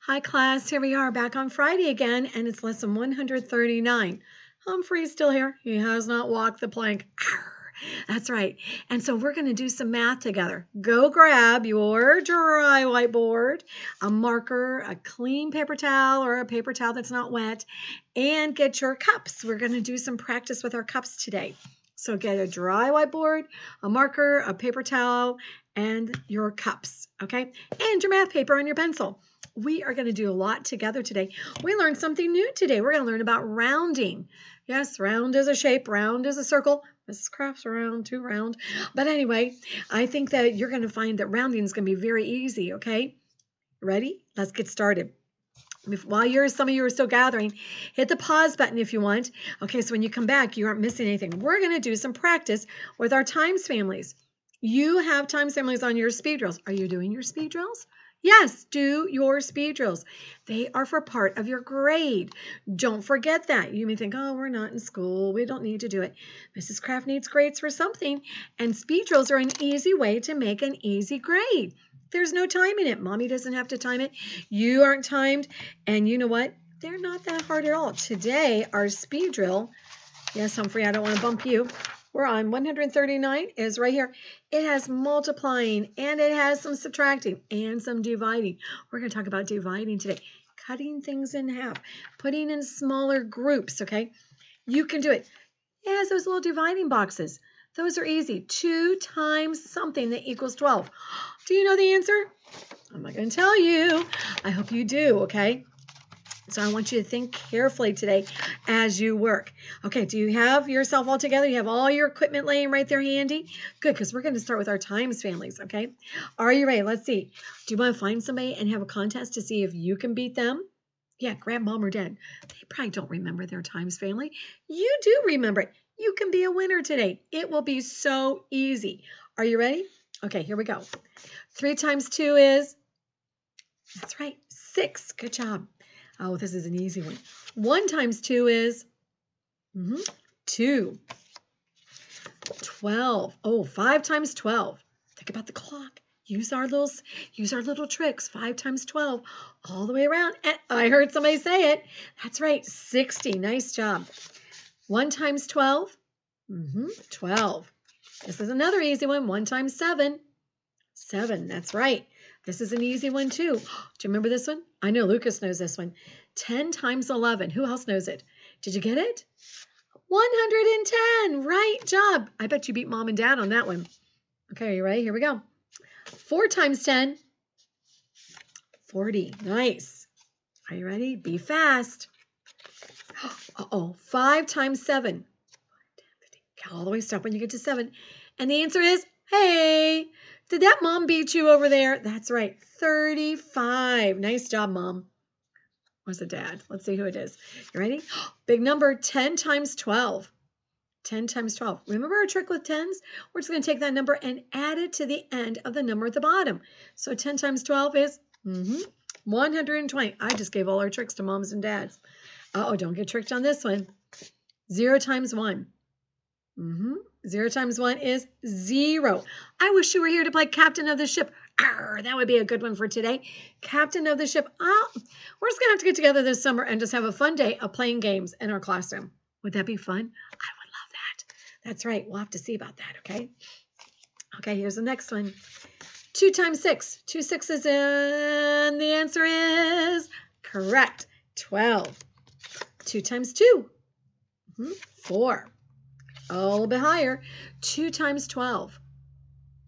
Hi, class. Here we are back on Friday again, and it's lesson 139. Humphrey's still here. He has not walked the plank. Arr, that's right. And so we're going to do some math together. Go grab your dry whiteboard, a marker, a clean paper towel, or a paper towel that's not wet, and get your cups. We're going to do some practice with our cups today. So get a dry whiteboard, a marker, a paper towel, and your cups, okay? And your math paper and your pencil. We are going to do a lot together today. We learned something new today. We're going to learn about rounding. Yes, round is a shape, round is a circle. Mrs. Kraft's round, too round. But anyway, I think that you're going to find that rounding is going to be very easy, okay? Ready? Let's get started. While some of you are still gathering, hit the pause button if you want. Okay, so when you come back, you aren't missing anything. We're going to do some practice with our times families. You have times families on your speed drills. Are you doing your speed drills? Yes, do your speed drills. They are for part of your grade. Don't forget that. You may think, oh, we're not in school. We don't need to do it. Mrs. Kraft needs grades for something, and speed drills are an easy way to make an easy grade. There's no time in it. Mommy doesn't have to time it. You aren't timed. And you know what? They're not that hard at all. Today, our speed drill, yes, Humphrey, I don't want to bump you. We're on 139 is right here. It has multiplying and it has some subtracting and some dividing. We're going to talk about dividing today. Cutting things in half, putting in smaller groups, okay? You can do it. It has those little dividing boxes. Those are easy. 2 times something that equals 12. Do you know the answer? I'm not going to tell you. I hope you do, okay? So I want you to think carefully today as you work. Okay, do you have yourself all together? You have all your equipment laying right there handy? Good, because we're going to start with our times families, okay? Are you ready? Let's see. Do you want to find somebody and have a contest to see if you can beat them? Yeah, grab mom or dad. They probably don't remember their times family. You do remember it. You can be a winner today. It will be so easy. Are you ready? Okay, here we go. 3 times 2 is, that's right, 6. Good job. Oh, this is an easy one. 1 times 2 is 2. 12. Oh, 5 times 12. Think about the clock. Use our little tricks. 5 times 12 all the way around. And I heard somebody say it. That's right, 60. Nice job. 1 times 12. 12. This is another easy one. 1 times 7. 7. That's right. This is an easy one too. Do you remember this one? I know Lucas knows this one. 10 times 11. Who else knows it? Did you get it? 110. Right job. I bet you beat mom and dad on that one. Okay, are you ready? Here we go. 4 times 10. 40. Nice. Are you ready? Be fast. Uh-oh. 5 times 7. All the way stop when you get to 7. And the answer is, hey, did that mom beat you over there? That's right, 35. Nice job, mom. Where's the dad? Let's see who it is. You ready? Big number, 10 times 12. 10 times 12. Remember our trick with tens? We're just going to take that number and add it to the end of the number at the bottom. So 10 times 12 is 120. I just gave all our tricks to moms and dads. Uh-oh, don't get tricked on this one. 0 times 1. 0 times 1 is 0. I wish you were here to play captain of the ship. Arr, that would be a good one for today. Captain of the ship. Oh, we're just going to have to get together this summer and just have a fun day of playing games in our classroom. Would that be fun? I would love that. That's right. We'll have to see about that, okay? Okay, here's the next one. 2 times 6. 2 6s in. The answer is correct. 12. 2 times 2. 4. A little bit higher. 2 times 12.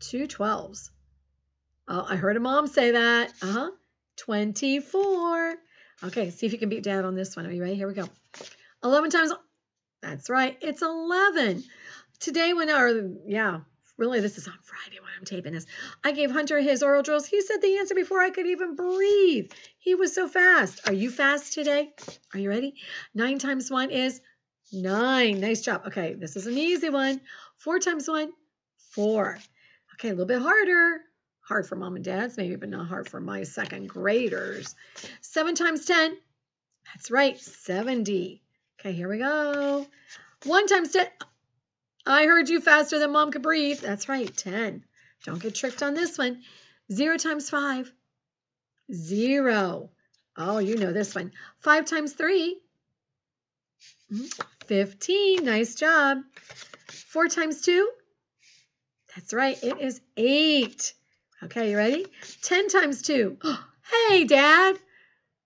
2 12s. Oh, I heard a mom say that. 24. Okay, see if you can beat dad on this one. Are you ready? Here we go. 11 times. That's right. It's 11. Today really this is on Friday when I'm taping this. I gave Hunter his oral drills. He said the answer before I could even breathe. He was so fast. Are you fast today? Are you ready? 9 times 1 is 9. Nice job. Okay, this is an easy one. 4 times 1, 4. Okay, a little bit harder. Hard for mom and dads, maybe, but not hard for my second graders. 7 times 10. That's right, 70. Okay, here we go. 1 times 10. I heard you faster than mom could breathe. That's right, 10. Don't get tricked on this one. 0 times 5. 0. Oh, you know this one. 5 times 3, 15. Nice job. 4 times 2, that's right, it is 8. Okay, you ready? 10 times 2. Hey, Dad.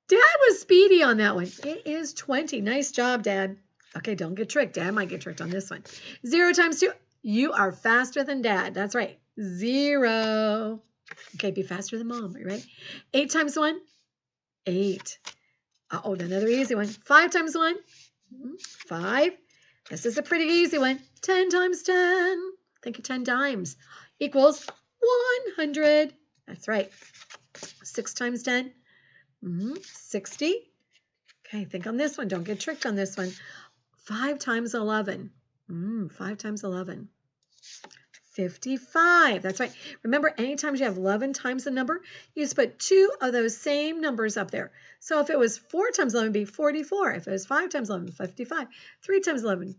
Dad was speedy on that one. It is 20. Nice job, Dad. Okay, don't get tricked. Dad might get tricked on this one. 0 times 2. You are faster than Dad. That's right. 0. Okay, be faster than Mom. Are you ready? 8 times 1. 8. Uh-oh, another easy one. 5 times 1. 5. This is a pretty easy one. 10 times 10. Think of 10 dimes. Equals 100. That's right. 6 times 10. 60. Okay, think on this one. Don't get tricked on this one. 5 times 11. 5 times 11. 55. That's right. Remember, anytime you have 11 times a number, you just put 2 of those same numbers up there. So if it was 4 times 11, it would be 44. If it was 5 times 11, 55. 3 times 11,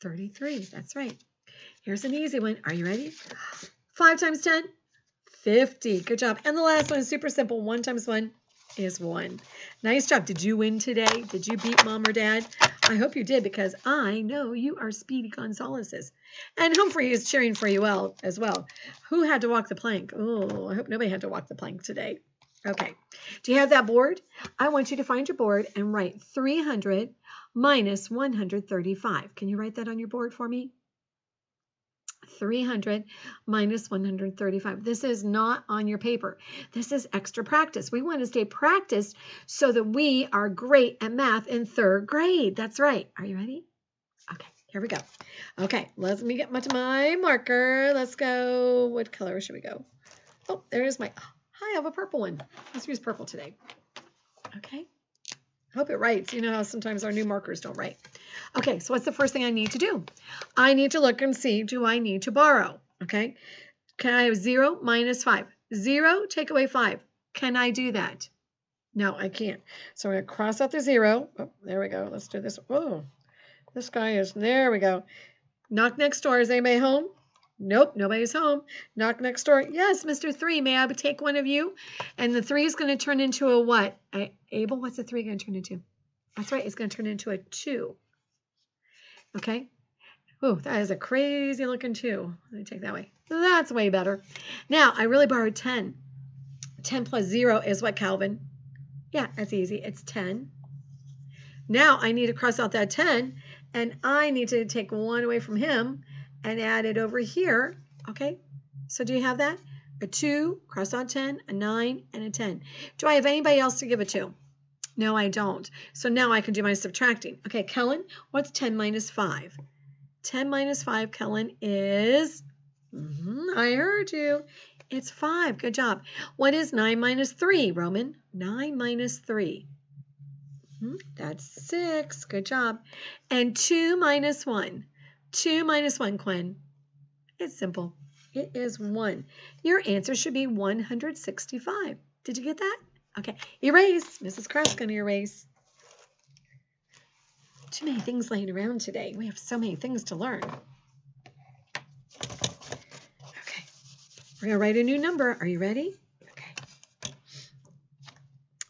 33. That's right. Here's an easy one. Are you ready? 5 times 10, 50. Good job. And the last one is super simple. 1 times 1 is 1. Nice job. Did you win today? Did you beat Mom or Dad? I hope you did, because I know you are Speedy Gonzalez's. And Humphrey is cheering for you as well. Who had to walk the plank? Oh, I hope nobody had to walk the plank today. Okay. Do you have that board? I want you to find your board and write 300 minus 135. Can you write that on your board for me? 300 minus 135. This is not on your paper. This is extra practice. We want to stay practiced so that we are great at math in 3rd grade. That's right. Are you ready? Okay, here we go. Okay, let me get my marker. Let's go. What color should we go? Oh, there's my, I have a purple one. Let's use purple today. Okay. I hope it writes. You know how sometimes our new markers don't write. Okay, so what's the first thing I need to do? I need to look and see, do I need to borrow? Okay, can I have 0 minus 5? 0, take away 5. Can I do that? No, I can't. So I'm going to cross out the 0. Oh, there we go. Let's do this. Oh, this guy is, there we go. Knock next door. Is anybody home? Nope, nobody's home. Knock next door. Yes, Mr. 3, may I take one of you? And the 3 is going to turn into a what? Abel, what's the 3 going to turn into? That's right, it's going to turn into a 2. Okay. Oh, that is a crazy looking 2. Let me take that way. That's way better. Now, I really borrowed 10. 10 plus 0 is what, Calvin? Yeah, that's easy. It's 10. Now, I need to cross out that 10, and I need to take 1 away from him and add it over here. Okay, so do you have that? A 2, cross out 10, a 9, and a 10. Do I have anybody else to give it to? No, I don't. So now I can do my subtracting. Okay, Kellen, what's 10 minus 5? 10 minus 5, Kellen, is, I heard you. It's 5. Good job. What is 9 minus 3, Roman? 9 minus 3. That's 6. Good job. And 2 minus 1. 2 minus 1, Quinn. It's simple. It is 1. Your answer should be 165. Did you get that? Okay. Erase. Mrs. Kraft's going to erase. Too many things laying around today. We have so many things to learn. Okay. We're going to write a new number. Are you ready? Okay.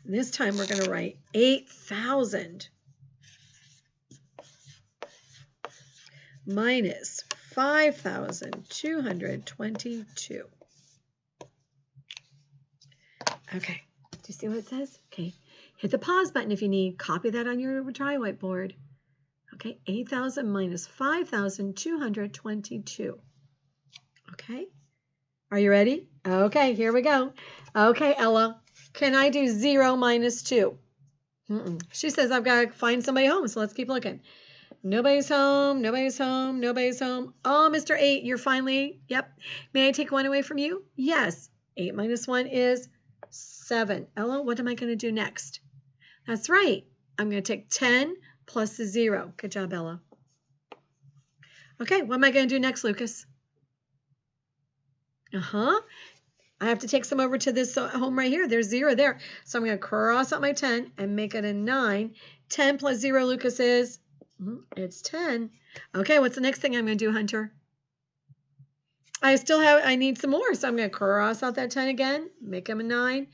This time we're going to write 8,000 minus 5,222. Okay. Do you see what it says? Okay. Hit the pause button if you need. Copy that on your dry whiteboard. Okay. 8,000 minus 5,222. Okay. Are you ready? Okay. Here we go. Okay, Ella. Can I do 0 minus 2? She says I've got to find somebody home, so let's keep looking. Nobody's home, nobody's home, nobody's home. Oh, Mr. 8, you're finally, yep. May I take 1 away from you? Yes. 8 minus 1 is 7. Ella, what am I going to do next? That's right. I'm going to take 10 plus the 0. Good job, Ella. Okay, what am I going to do next, Lucas? I have to take some over to this home right here. There's 0 there. So I'm going to cross out my 10 and make it a 9. 10 plus 0, Lucas, is? It's 10. Okay, what's the next thing I'm going to do, Hunter? I need some more. So I'm going to cross out that 10 again, make them a 9,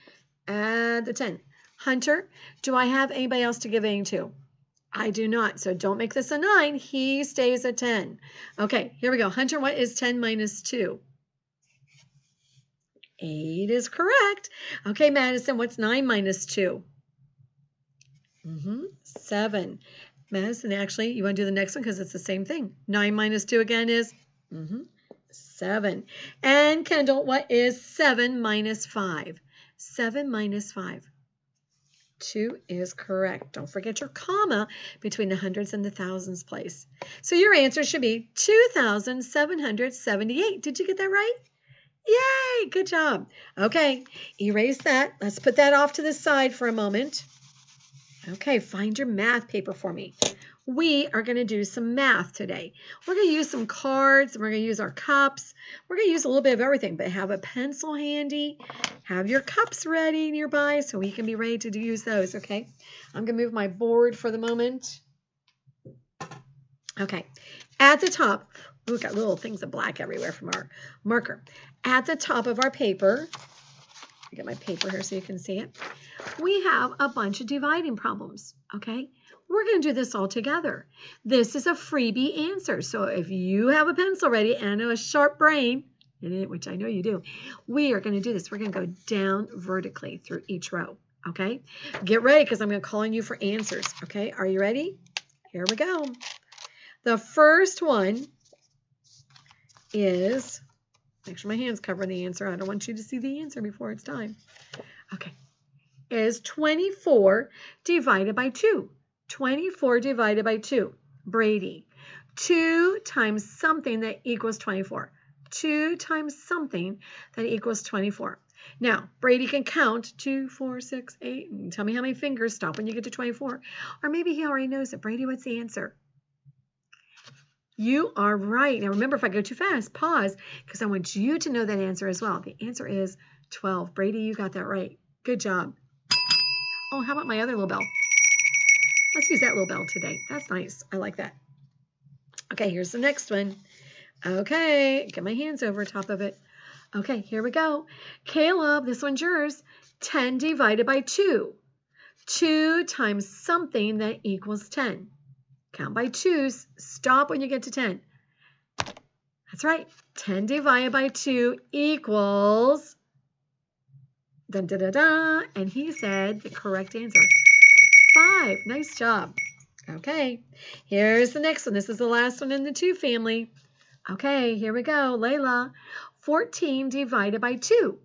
add the 10. Hunter, do I have anybody else to give 8 to? I do not. So don't make this a 9. He stays at 10. Okay, here we go. Hunter, what is 10 minus 2? 8 is correct. Okay, Madison, what's 9 minus 2? 7. Madison, actually, you want to do the next one because it's the same thing. 9 minus 2 again is 7. And Kendall, what is 7 minus 5? 7 minus 5. 2 is correct. Don't forget your comma between the hundreds and the thousands place. So your answer should be 2,778. Did you get that right? Yay! Good job. Okay, erase that. Let's put that off to the side for a moment. Okay, find your math paper for me. We are going to do some math today. We're going to use some cards. We're going to use our cups. We're going to use a little bit of everything, but have a pencil handy. Have your cups ready nearby so we can be ready to use those, okay? I'm going to move my board for the moment. Okay, at the top, we've got little things of black everywhere from our marker. At the top of our paper, I get my paper here so you can see it. We have a bunch of dividing problems, okay? We're going to do this all together. This is a freebie answer. So if you have a pencil ready and a sharp brain, which I know you do, we are going to do this. We're going to go down vertically through each row, okay? Get ready because I'm going to call on you for answers, okay? Are you ready? Here we go. The first one is, make sure my hand's covering the answer. I don't want you to see the answer before it's time. Okay. Is 24 divided by 2. 24 divided by 2. Brady. 2 times something that equals 24. 2 times something that equals 24. Now, Brady can count 2, 4, 6, 8. And tell me how many fingers. Stop when you get to 24. Or maybe he already knows it. Brady, what's the answer? You are right. Now, remember, if I go too fast, pause, because I want you to know that answer as well. The answer is 12. Brady, you got that right. Good job. Oh, how about my other little bell? Let's use that little bell today. That's nice. I like that. Okay, here's the next one. Okay, get my hands over top of it. Okay, here we go. Caleb, this one's yours. 10 divided by 2. 2 times something that equals 10. Count by 2s. Stop when you get to 10. That's right. 10 divided by 2 equals... Dun, da, da, da. And he said the correct answer. 5. Nice job. Okay, here's the next one. This is the last one in the 2 family. Okay, here we go. Layla, 14 divided by 2.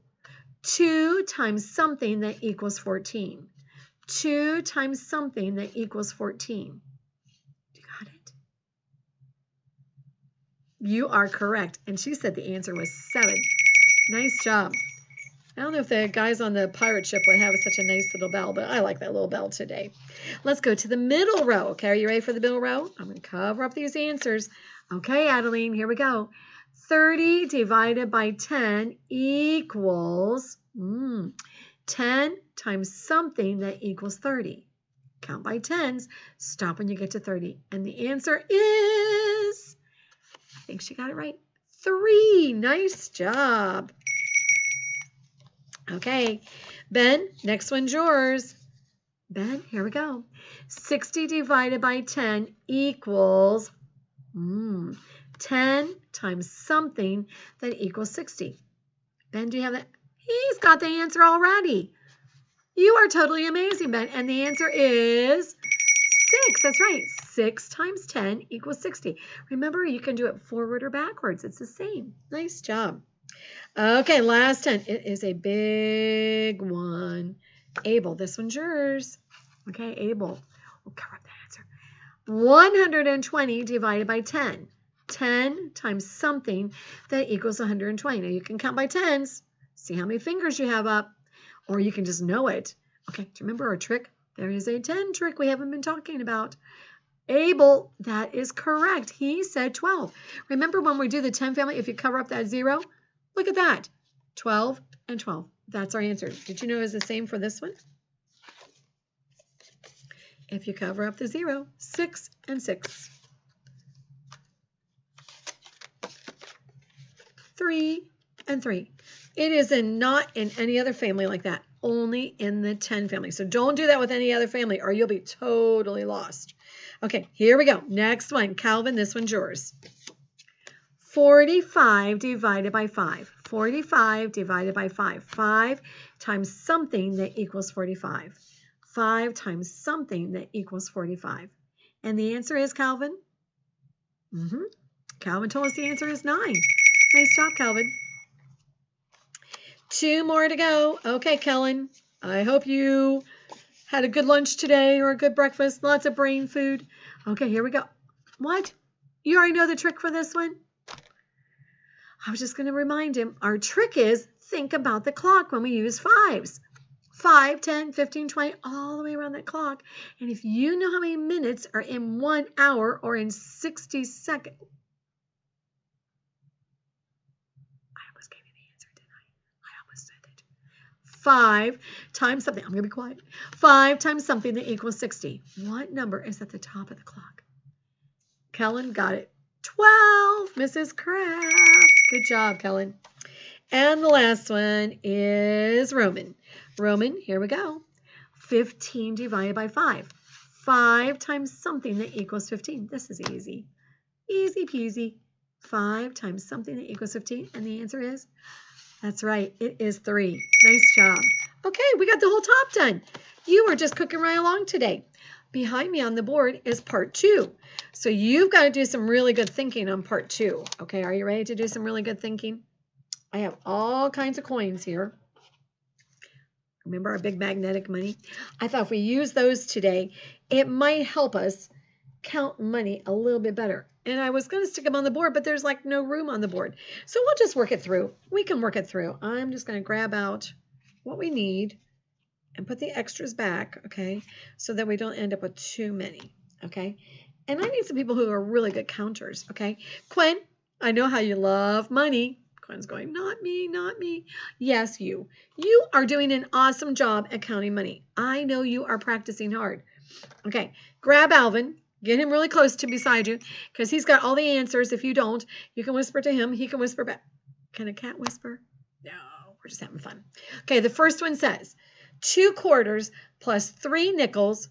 2 times something that equals 14. 2 times something that equals 14. You got it? You are correct. And she said the answer was 7. Nice job. I don't know if the guys on the pirate ship would have such a nice little bell, but I like that little bell today. Let's go to the middle row. Okay, are you ready for the middle row? I'm going to cover up these answers. Okay, Adeline, here we go. 30 divided by 10 equals 10 times something that equals 30. Count by 10s. Stop when you get to 30. And the answer is, I think she got it right, 3. Nice job. Okay, Ben, next one's yours. Ben, here we go. 60 divided by 10 equals 10 times something that equals 60. Ben, do you have that? He's got the answer already. You are totally amazing, Ben. And the answer is 6. That's right. 6 times 10 equals 60. Remember, you can do it forward or backwards. It's the same. Nice job. Okay, last 10. It is a big one. Abel, this one's yours. Okay, Abel. We'll cover up that answer. 120 divided by 10. 10 times something that equals 120. Now, you can count by 10s. See how many fingers you have up. Or you can just know it. Okay, do you remember our trick? There is a 10 trick we haven't been talking about. Abel, that is correct. He said 12. Remember when we do the 10 family, if you cover up that 0, look at that. 12 and 12. That's our answer. Did you know it was the same for this one? If you cover up the 0, 6 and 6. 3 and 3. It is not in any other family like that. only in the 10 family. So don't do that with any other family or you'll be totally lost. Okay, here we go. Next one. Calvin, this one's yours. 45 divided by 5. 45 divided by 5. 5 times something that equals 45. 5 times something that equals 45. And the answer is, Calvin? Calvin told us the answer is 9. Nice job, Calvin. 2 more to go. Okay, Kellen. I hope you had a good lunch today or a good breakfast. Lots of brain food. Okay, here we go. What? You already know the trick for this one? I was just going to remind him. Our trick is think about the clock when we use 5s. 5, 10, 15, 20, all the way around that clock. And if you know how many minutes are in 1 hour or in 60 seconds. I almost gave you the answer, didn't I? I almost said it. 5 times something. I'm going to be quiet. 5 times something that equals 60. What number is at the top of the clock? Kellen got it. 12, Mrs. Kraft. Good job, Kellen. And the last one is Roman. Roman, here we go. 15 divided by 5. 5 times something that equals 15. This is easy. Easy peasy. 5 times something that equals 15. And the answer is, that's right, it is 3. Nice job. Okay, we got the whole top done. You were just cooking right along today. Behind me on the board is part 2. So you've got to do some really good thinking on part 2. Okay, are you ready to do some really good thinking? I have all kinds of coins here. Remember our big magnetic money? I thought if we use those today, it might help us count money a little bit better. And I was going to stick them on the board, but there's like no room on the board. So we'll just work it through. We can work it through. I'm just going to grab out what we need and put the extras back, okay, so that we don't end up with too many, okay? And I need some people who are really good counters, okay? Quinn, I know how you love money. Quinn's going, not me, not me. Yes, you. You are doing an awesome job at counting money. I know you are practicing hard. Okay, grab Alvin. Get him really close to beside you because he's got all the answers. If you don't, you can whisper to him. He can whisper back. Can a cat whisper? No, we're just having fun. Okay, the first one says 2 quarters plus 3 nickels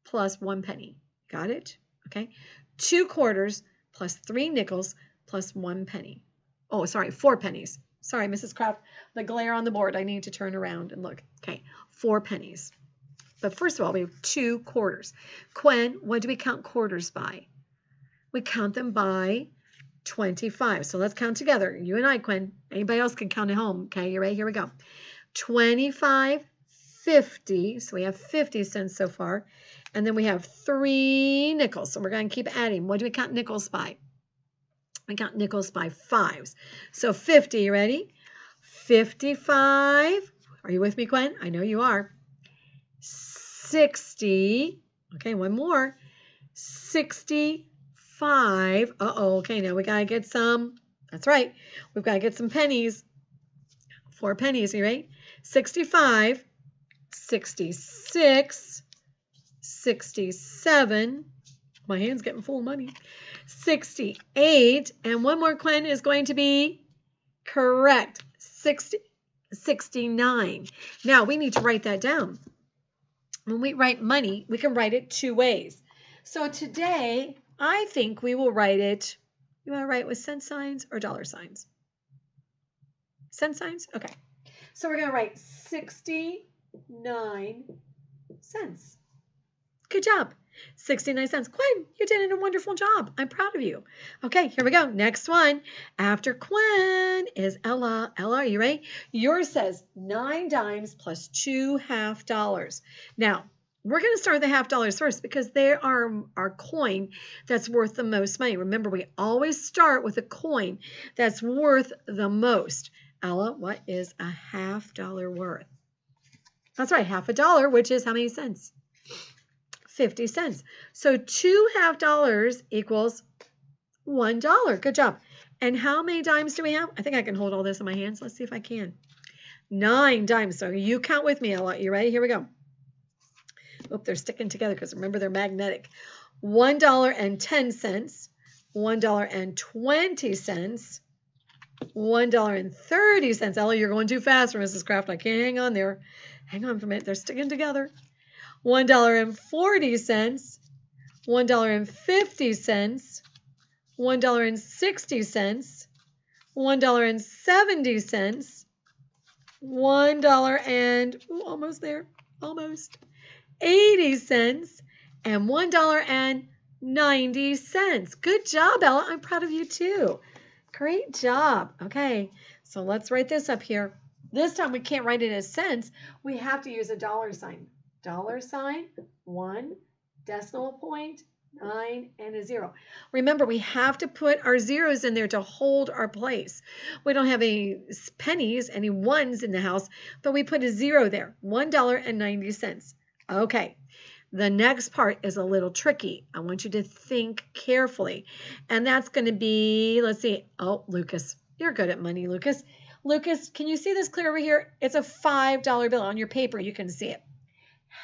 plus 1 penny. Got it? Okay. 2 quarters plus 3 nickels plus 1 penny. Oh, sorry, 4 pennies. Sorry, Mrs. Kraft, the glare on the board. I need to turn around and look. Okay, 4 pennies. But first of all, we have 2 quarters. Quinn, what do we count quarters by? We count them by 25. So let's count together. You and I, Quinn. Anybody else can count at home. Okay, you ready? Here we go. 25, 50. So we have 50 cents so far. And then we have 3 nickels. So we're going to keep adding. What do we count nickels by? We count nickels by 5s. So 50, you ready? 55. Are you with me, Quinn? I know you are. 60. Okay, one more. 65. Uh-oh. Okay, now we got to get some. That's right. We've got to get some pennies. 4 pennies, you ready? 65. 66. 67. My hand's getting full of money. 68. And one more, Quinn, is going to be correct. 69. Now, we need to write that down. When we write money, we can write it 2 ways. So today, I think we will write it, you want to write it with cent signs or dollar signs? Cent signs? Okay. So we're going to write 69 cents. Good job. 69 cents. Quinn, you did a wonderful job. I'm proud of you. Okay, here we go. Next one. After Quinn is Ella. Ella, are you ready? Yours says 9 dimes plus 2 half dollars. Now, we're going to start with the half dollars first because they are our coin that's worth the most money. Remember, we always start with a coin that's worth the most. Ella, what is a half dollar worth? That's right, half a dollar, which is how many cents? 50 cents. So 2 half dollars equals $1. Good job. And how many dimes do we have? I think I can hold all this in my hands. Let's see if I can. 9 dimes. So you count with me, Ella. You ready? Here we go. Oh, they're sticking together because remember they're magnetic. $1.10, $1.20, $1.30. Ellie, you're going too fast for Mrs. Kraft. I can't hang on there. Hang on for a minute. They're sticking together. $1.40. $1.50. $1.60. $1.70. $1 and almost there. Almost. 80 cents and $1.90. Good job, Ella. I'm proud of you too. Great job. Okay, so let's write this up here. This time we can't write it as cents. We have to use a dollar sign. Dollar sign, 1, decimal point, 9, and a 0. Remember, we have to put our zeros in there to hold our place. We don't have any pennies, any ones in the house, but we put a 0 there, $1.90. Okay, the next part is a little tricky. I want you to think carefully. And that's going to be, let's see. Oh, Lucas, you're good at money, Lucas. Lucas, can you see this clear over here? It's a $5 bill. On your paper, you can see it.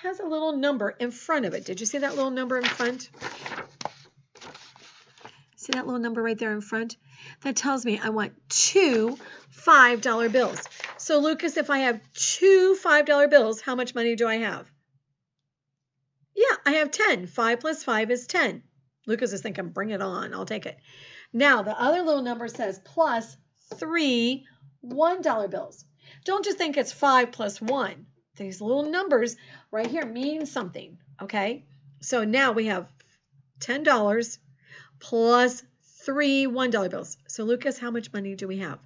Has a little number in front of it. Did you see that little number in front? See that little number right there in front? That tells me I want 2 $5 bills. So, Lucas, if I have 2 $5 bills, how much money do I have? Yeah, I have 10. 5 plus 5 is 10. Lucas is thinking, bring it on. I'll take it. Now, the other little number says plus 3 $1 bills. Don't just think it's 5 plus 1. These little numbers right here mean something, okay? So now we have $10 plus 3 $1 bills. So, Lucas, how much money do we have?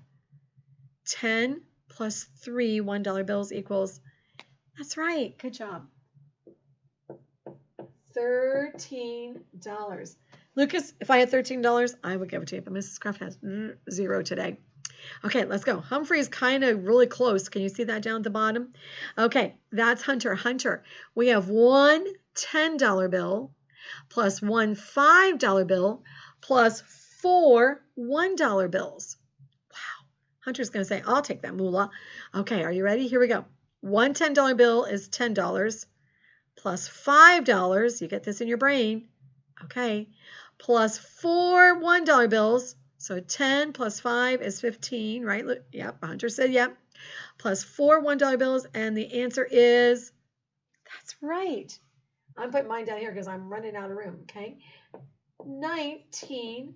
10 plus 3 $1 bills equals, that's right, good job, $13. Lucas, if I had $13, I would give it to you, but Mrs. Kraft has 0 today. Okay, let's go. Humphrey is kind of really close. Can you see that down at the bottom? Okay, that's Hunter. Hunter, we have 1 $10 bill plus 1 $5 bill plus 4 $1 bills. Wow. Hunter's going to say, I'll take that moolah. Okay, are you ready? Here we go. 1 $10 bill is $10 plus $5. You get this in your brain. Okay, plus 4 $1 bills. So 10 plus 5 is 15, right? Yep, Hunter said yep. Plus 4 $1 bills, and the answer is, that's right. I'm putting mine down here because I'm running out of room, okay? $19.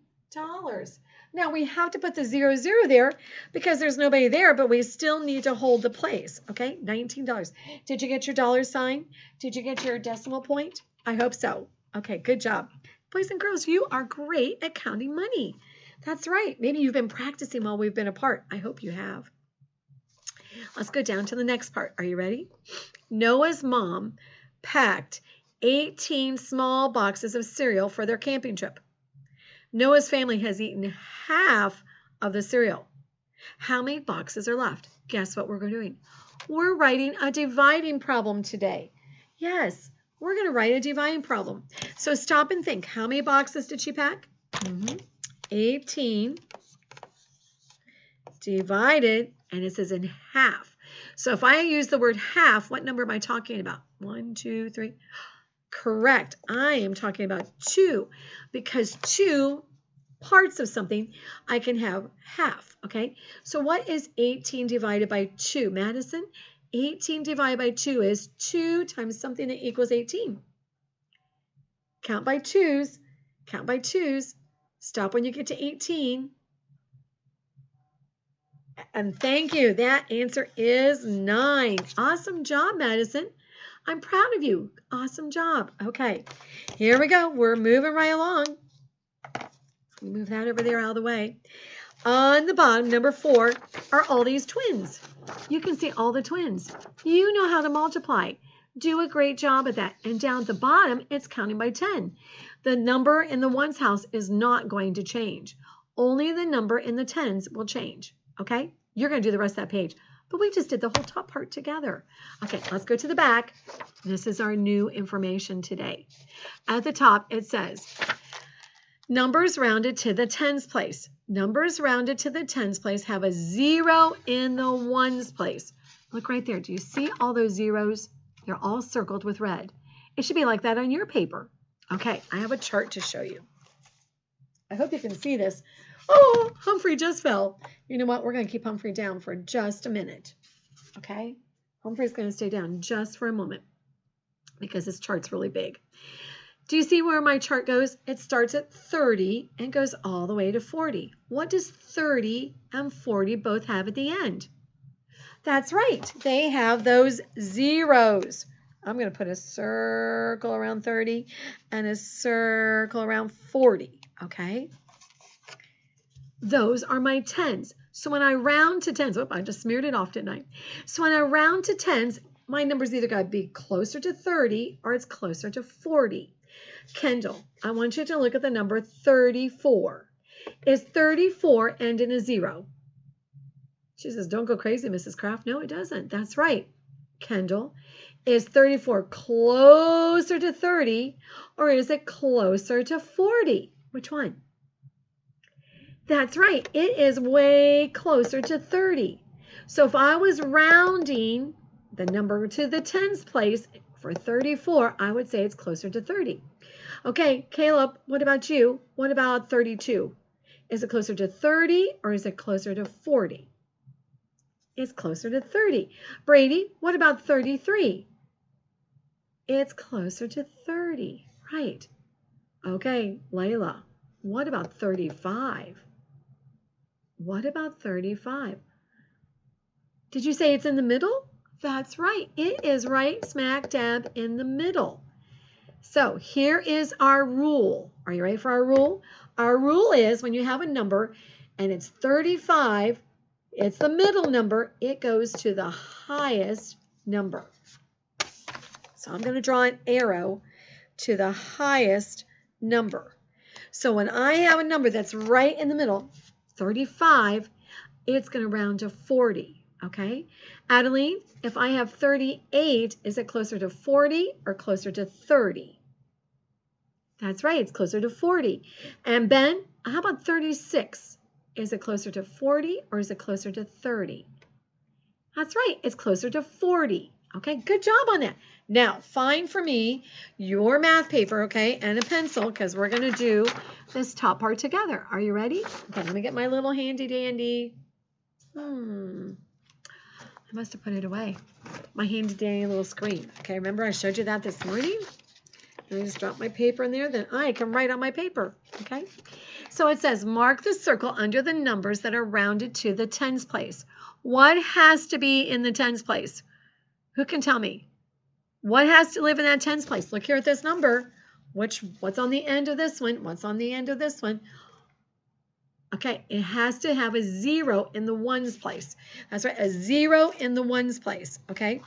Now we have to put the 0 there because there's nobody there, but we still need to hold the place, okay? $19. Did you get your dollar sign? Did you get your decimal point? I hope so. Okay, good job. Boys and girls, you are great at counting money. That's right. Maybe you've been practicing while we've been apart. I hope you have. Let's go down to the next part. Are you ready? Noah's mom packed 18 small boxes of cereal for their camping trip. Noah's family has eaten half of the cereal. How many boxes are left? Guess what we're doing? We're writing a dividing problem today. Yes, we're going to write a dividing problem. So stop and think. How many boxes did she pack? 18 divided, and it says in half. So if I use the word half, what number am I talking about? 1, 2, 3. Correct. I am talking about 2 because 2 parts of something I can have half. Okay. So what is 18 divided by 2? Madison, 18 divided by 2 is 2 times something that equals 18. Count by twos. Count by twos. Stop when you get to 18. And thank you. That answer is 9. Awesome job, Madison. I'm proud of you. Awesome job. Okay, here we go. We're moving right along. Move that over there out of the way. On the bottom, number 4, are all these twins. You can see all the twins. You know how to multiply. Do a great job at that. And down at the bottom, it's counting by 10. The number in the ones house is not going to change. Only the number in the tens will change. Okay? You're going to do the rest of that page. But we just did the whole top part together. Okay, let's go to the back. This is our new information today. At the top, it says, numbers rounded to the tens place. Numbers rounded to the tens place have a 0 in the ones place. Look right there. Do you see all those zeros? They're all circled with red. It should be like that on your paper. Okay, I have a chart to show you. I hope you can see this. Oh, Humphrey just fell. You know what? We're going to keep Humphrey down for just a minute. Okay? Humphrey's going to stay down just for a moment because this chart's really big. Do you see where my chart goes? It starts at 30 and goes all the way to 40. What does 30 and 40 both have at the end? That's right. They have those zeros. I'm going to put a circle around 30 and a circle around 40. Okay? Those are my tens. So when I round to tens, I just smeared it off, didn't I? So when I round to tens, my number's either got to be closer to 30 or it's closer to 40. Kendall, I want you to look at the number 34. Is 34 end in a 0? She says, don't go crazy, Mrs. Kraft. No, it doesn't. That's right. Kendall, is 34 closer to 30 or is it closer to 40? Which one? That's right. It is way closer to 30. So if I was rounding the number to the tens place for 34, I would say it's closer to 30. Okay, Caleb, what about you? What about 32? Is it closer to 30 or is it closer to 40? It's closer to 30. Brady, what about 33? It's closer to 30. Right. Okay, Layla, what about 35? What about 35? Did you say it's in the middle? That's right. It is right smack dab in the middle. So here is our rule. Are you ready for our rule? Our rule is when you have a number and it's 35, it's the middle number, it goes to the highest number. So I'm going to draw an arrow to the highest number. So when I have a number that's right in the middle, 35, it's going to round to 40, okay? Adeline, if I have 38, is it closer to 40 or closer to 30? That's right, it's closer to 40. And Ben, how about 36? Is it closer to 40 or is it closer to 30? That's right, it's closer to 40. Okay, good job on that. Now, find for me your math paper, okay, and a pencil because we're going to do this top part together. Are you ready? Okay, let me get my little handy dandy. I must have put it away. My handy dandy little screen. Okay, remember I showed you that this morning? And I just drop my paper in there, then I can write on my paper, okay? So it says, mark the circle under the numbers that are rounded to the tens place. What has to be in the tens place? Who can tell me? What has to live in that tens place? Look here at this number. What's on the end of this one? What's on the end of this one? Okay, it has to have a 0 in the ones place. That's right, a 0 in the ones place, okay?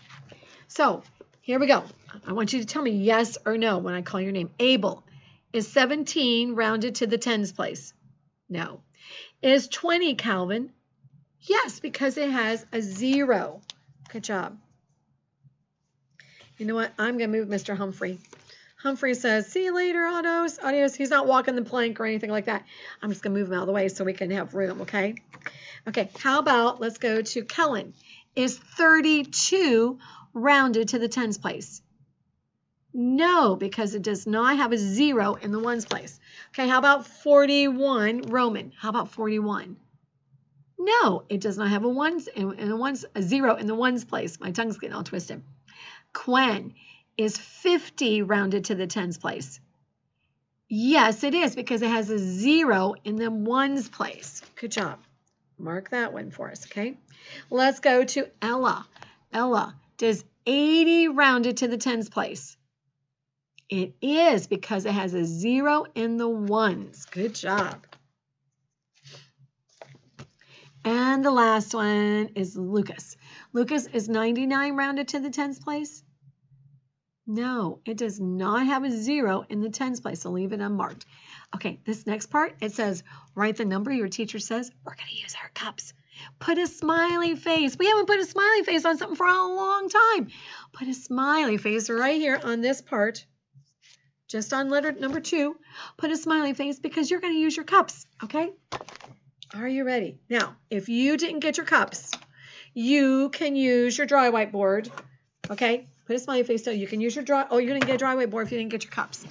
So here we go. I want you to tell me yes or no when I call your name. Abel, is 17 rounded to the tens place? No. Is 20, Calvin? Yes, because it has a 0. Good job. You know what? I'm going to move Mr. Humphrey. Humphrey says, see you later, Adios. Adios. He's not walking the plank or anything like that. I'm just going to move him out of the way so we can have room, okay? Okay, how about let's go to Kellen. Is 32 rounded to the tens place? No, because it does not have a 0 in the ones place. Okay, how about 41, Roman? How about 41? No, it does not have a 0 in the ones place. My tongue's getting all twisted. Quen, is 50 rounded to the tens place? Yes, it is because it has a 0 in the ones place. Good job. Mark that one for us, okay? Let's go to Ella. Ella, does 80 rounded to the tens place? It is because it has a 0 in the ones. Good job. And the last one is Lucas. Lucas, is 99 rounded to the tens place? No, it does not have a 0 in the tens place, so leave it unmarked. Okay, this next part, it says, write the number your teacher says. We're going to use our cups. Put a smiley face. We haven't put a smiley face on something for a long time. Put a smiley face right here on this part, just on letter number 2. Put a smiley face because you're going to use your cups, okay? Are you ready? Now, if you didn't get your cups, you can use your dry whiteboard, okay? Put a smiley face so you can use your dry. Oh, you didn't get a dry whiteboard if you didn't get your cups.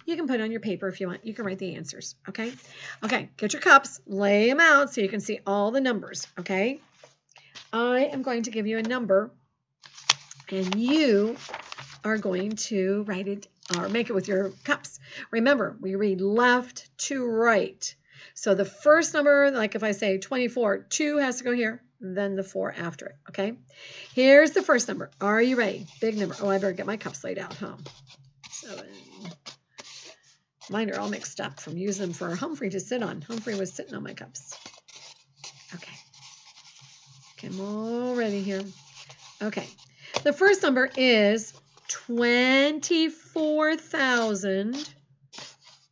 You can put it on your paper if you want. You can write the answers, okay? Okay, get your cups, lay them out so you can see all the numbers, okay? I am going to give you a number, and you are going to write it or make it with your cups. Remember, we read left to right. So the first number, like if I say 24, 2 has to go here, then the 4 after it, okay? Here's the first number. Are you ready? Big number. Oh, I better get my cups laid out, huh? 7. Mine are all mixed up from using them for Humphrey to sit on. Humphrey was sitting on my cups. Okay. Okay, I'm all ready here. Okay. The first number is 24,307.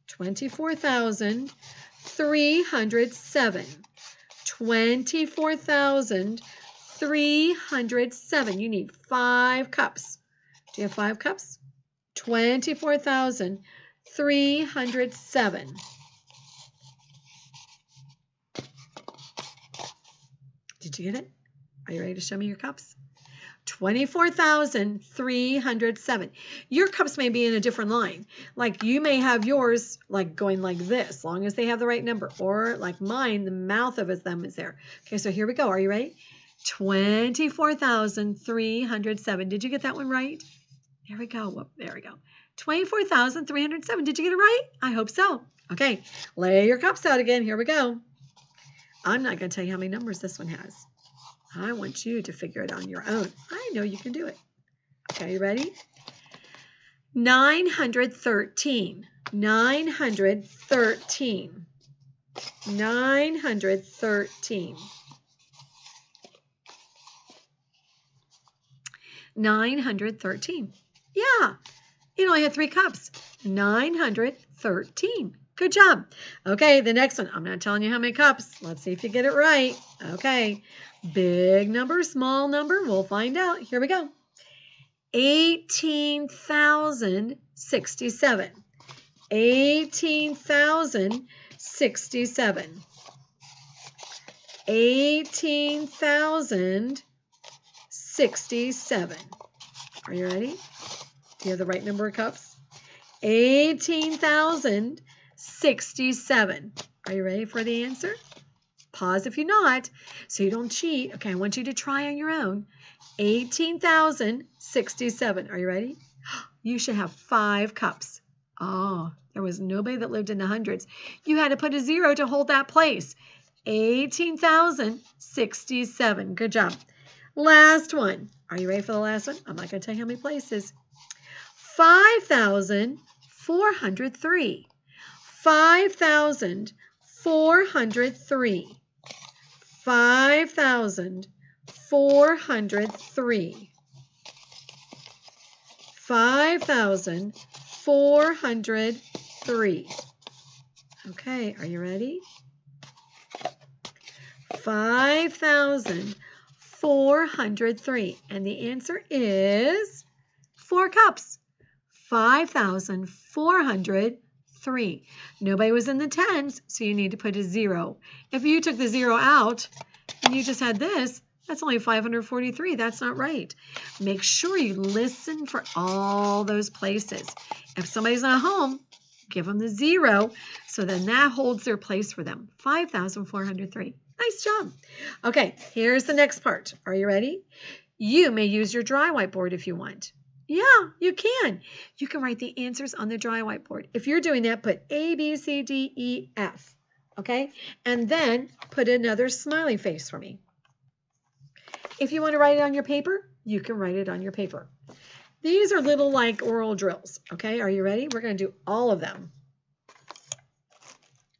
24,307. You need 5 cups. Do you have 5 cups? 24,307. Did you get it? Are you ready to show me your cups? 24,307. Your cups may be in a different line. Like you may have yours like going like this, as long as they have the right number. Or like mine, the mouth of them is there. Okay, so here we go. Are you ready? 24,307. Did you get that one right? There we go. Whoop, there we go. 24,307. Did you get it right? I hope so. Okay, lay your cups out again. Here we go. I'm not going to tell you how many numbers this one has. I want you to figure it on your own. I know you can do it. Okay, you ready? 913. 913. 913. 913. Yeah, you only had 3 cups. 913. Good job. Okay, the next one. I'm not telling you how many cups. Let's see if you get it right. Okay. Big number, small number. We'll find out. Here we go. 18,067. 18,067. 18,067. Are you ready? Do you have the right number of cups? 18,067. Are you ready for the answer? Pause if you're not, so you don't cheat. Okay, I want you to try on your own. 18,067. Are you ready? You should have 5 cups. Oh, there was nobody that lived in the hundreds. You had to put a 0 to hold that place. 18,067. Good job. Last one. Are you ready for the last one? I'm not going to tell you how many places. 5,403. 5,403. 5,403. 5,403. Okay, are you ready? 5,403. And the answer is 4 cups. 5,403. Nobody was in the tens, so you need to put a 0. If you took the 0 out and you just had this, that's only 543. That's not right. Make sure you listen for all those places. If somebody's not home, give them the 0, so then that holds their place for them. 5,403. Nice job. Okay, here's the next part. Are you ready? You may use your dry whiteboard if you want. Yeah, you can. You can write the answers on the dry whiteboard. If you're doing that, put A, B, C, D, E, F. Okay? And then put another smiley face for me. If you want to write it on your paper, you can write it on your paper. These are little like oral drills. Okay, are you ready? We're going to do all of them.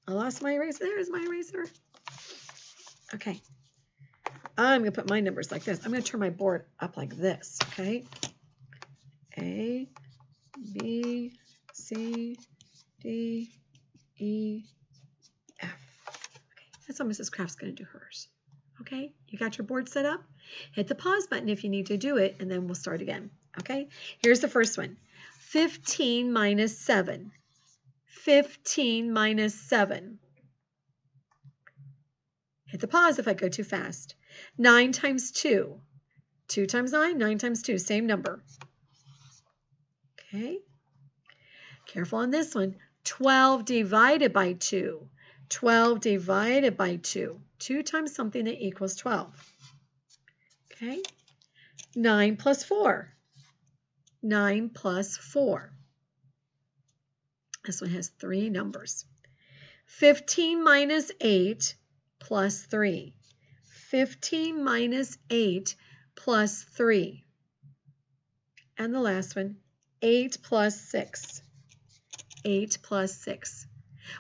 I lost my eraser. There's my eraser. Okay. I'm going to put my numbers like this. I'm going to turn my board up like this. Okay. A, B, C, D, E, F. Okay, that's how Mrs. Kraft's going to do hers. Okay, you got your board set up? Hit the pause button if you need to do it, and then we'll start again. Okay, here's the first one. 15 minus 7. 15 minus 7. Hit the pause if I go too fast. 9 times 2. 2 times 9, 9 times 2, same number. Okay. Careful on this one. 12 divided by 2. 12 divided by 2. 2 times something that equals 12. Okay? 9 plus 4. 9 plus 4. This one has 3 numbers. 15 minus 8 plus 3. 15 minus 8 plus 3. And the last one, 8 plus 6. 8 plus 6.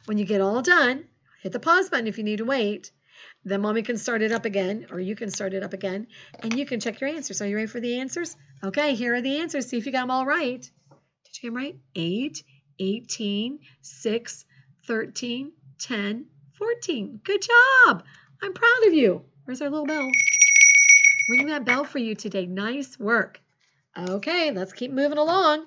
When you get all done, hit the pause button if you need to wait. Then Mommy can start it up again, or you can start it up again, and you can check your answers. Are you ready for the answers? Okay, here are the answers. See if you got them all right. Did you get them right? 8, 18, 6, 13, 10, 14. Good job. I'm proud of you. Where's our little bell? Ring that bell for you today. Nice work. Okay, let's keep moving along.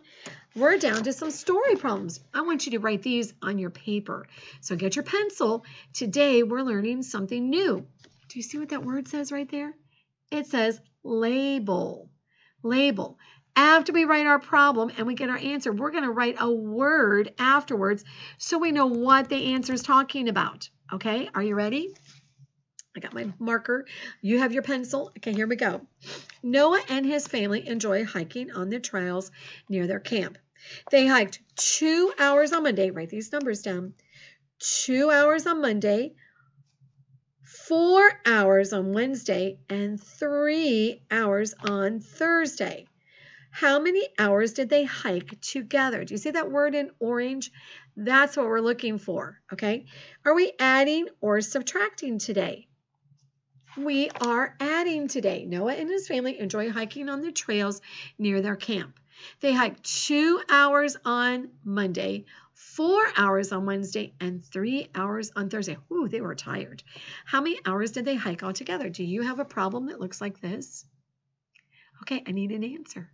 We're down to some story problems. I want you to write these on your paper. So get your pencil. Today we're learning something new. Do you see what that word says right there? It says label. Label. After we write our problem and we get our answer, we're going to write a word afterwards so we know what the answer is talking about. Okay, are you ready? I got my marker. You have your pencil. Okay, here we go. Noah and his family enjoy hiking on the trails near their camp. They hiked 2 hours on Monday. Write these numbers down. 2 hours on Monday, 4 hours on Wednesday, and 3 hours on Thursday. How many hours did they hike together? Do you see that word in orange? That's what we're looking for, okay? Are we adding or subtracting today? We are adding today. Noah and his family enjoy hiking on the trails near their camp. They hiked 2 hours on Monday, 4 hours on Wednesday, and 3 hours on Thursday. Ooh, they were tired. How many hours did they hike all together? Do you have a problem that looks like this? Okay, I need an answer.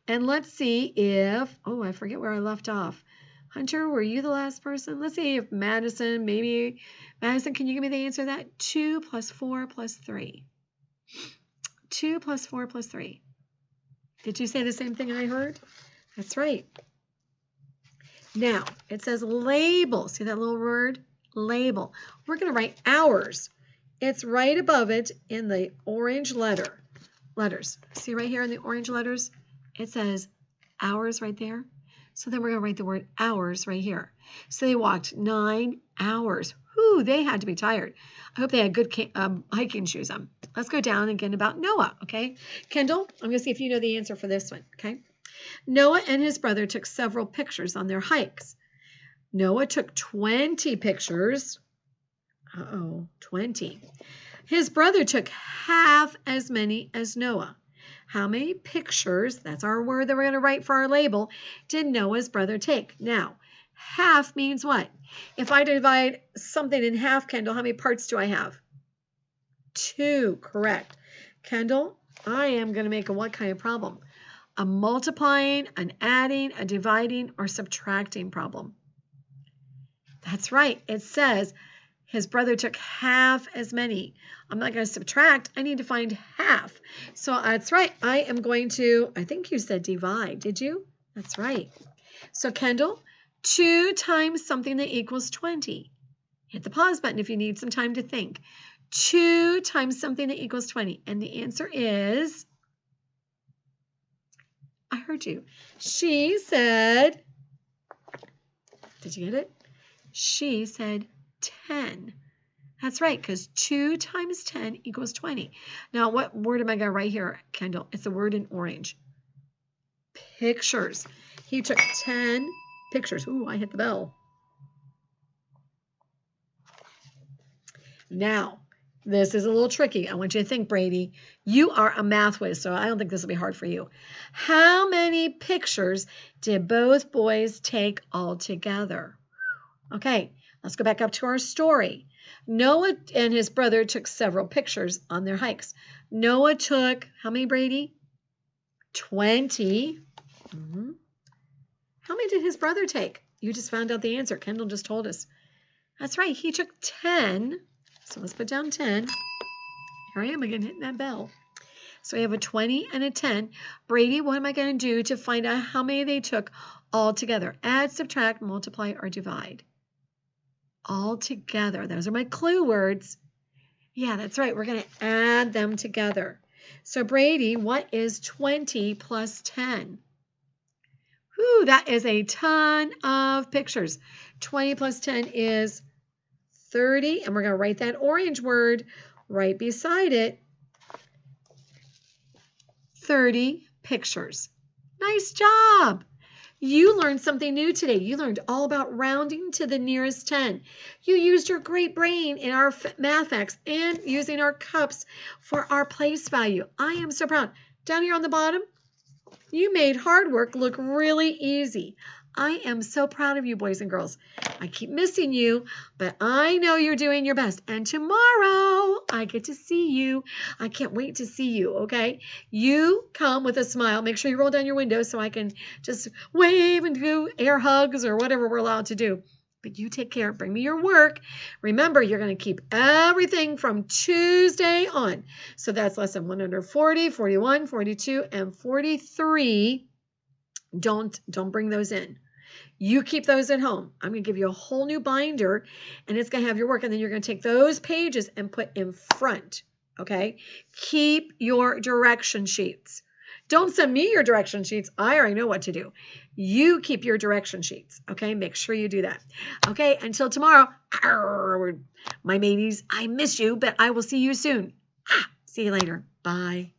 And let's see if, oh, I forget where I left off. Hunter, were you the last person? Let's see if Madison, maybe. Madison, can you give me the answer to that? 2 plus 4 plus 3. 2 plus 4 plus 3. Did you say the same thing I heard? That's right. Now, it says label. See that little word? Label. We're going to write hours. It's right above it in the orange letters. See right here in the orange letters? It says hours right there. So then we're going to write the word hours right here. So they walked 9 hours. Whew, they had to be tired. I hope they had good hiking shoes on. Let's go down again about Noah, okay? Kendall, I'm going to see if you know the answer for this one, okay? Noah and his brother took several pictures on their hikes. Noah took 20 pictures. 20. His brother took half as many as Noah. How many pictures, that's our word that we're going to write for our label, did Noah's brother take? Now, half means what? If I divide something in half, Kendall, how many parts do I have? 2, correct. Kendall, I am going to make a what kind of problem? A multiplying, an adding, a dividing, or subtracting problem. That's right. It says his brother took half as many. I'm not going to subtract. I need to find half. So that's right. I am going to, I think you said divide. Did you? That's right. So Kendall, 2 times something that equals 20. Hit the pause button if you need some time to think. 2 times something that equals 20. And the answer is, I heard you. She said, did you get it? She said 10. That's right, because 2 times 10 equals 20. Now, what word am I going to write here, Kendall? It's the word in orange. Pictures. He took 10 pictures. Ooh, I hit the bell. Now, this is a little tricky. I want you to think, Brady. You are a math whiz, so I don't think this will be hard for you. How many pictures did both boys take all together? Okay, let's go back up to our story. Noah and his brother took several pictures on their hikes. Noah took, how many, Brady? 20. How many did his brother take? You just found out the answer. Kendall just told us. That's right, he took 10. So let's put down 10. Here I am again hitting that bell. So we have a 20 and a 10. Brady, what am I going to do to find out how many they took all together? Add, subtract, multiply, or divide. All together. Those are my clue words. Yeah, that's right. We're going to add them together. So Brady, what is 20 plus 10? Whew, that is a ton of pictures. 20 plus 10 is 30, and we're going to write that orange word right beside it. 30 pictures. Nice job. You learned something new today. You learned all about rounding to the nearest 10. You used your great brain in our math facts and using our cups for our place value. I am so proud. Down here on the bottom, you made hard work look really easy. I am so proud of you, boys and girls. I keep missing you, but I know you're doing your best. And tomorrow, I get to see you. I can't wait to see you, okay? You come with a smile. Make sure you roll down your window so I can just wave and do air hugs or whatever we're allowed to do. But you take care. Bring me your work. Remember, you're going to keep everything from Tuesday on. So that's lesson 140, 41, 42, and 43. Don't bring those in. You keep those at home. I'm going to give you a whole new binder, and it's going to have your work, and then you're going to take those pages and put in front, okay? Keep your direction sheets. Don't send me your direction sheets. I already know what to do. You keep your direction sheets, okay? Make sure you do that. Okay, until tomorrow, my mateys, I miss you, but I will see you soon. See you later. Bye.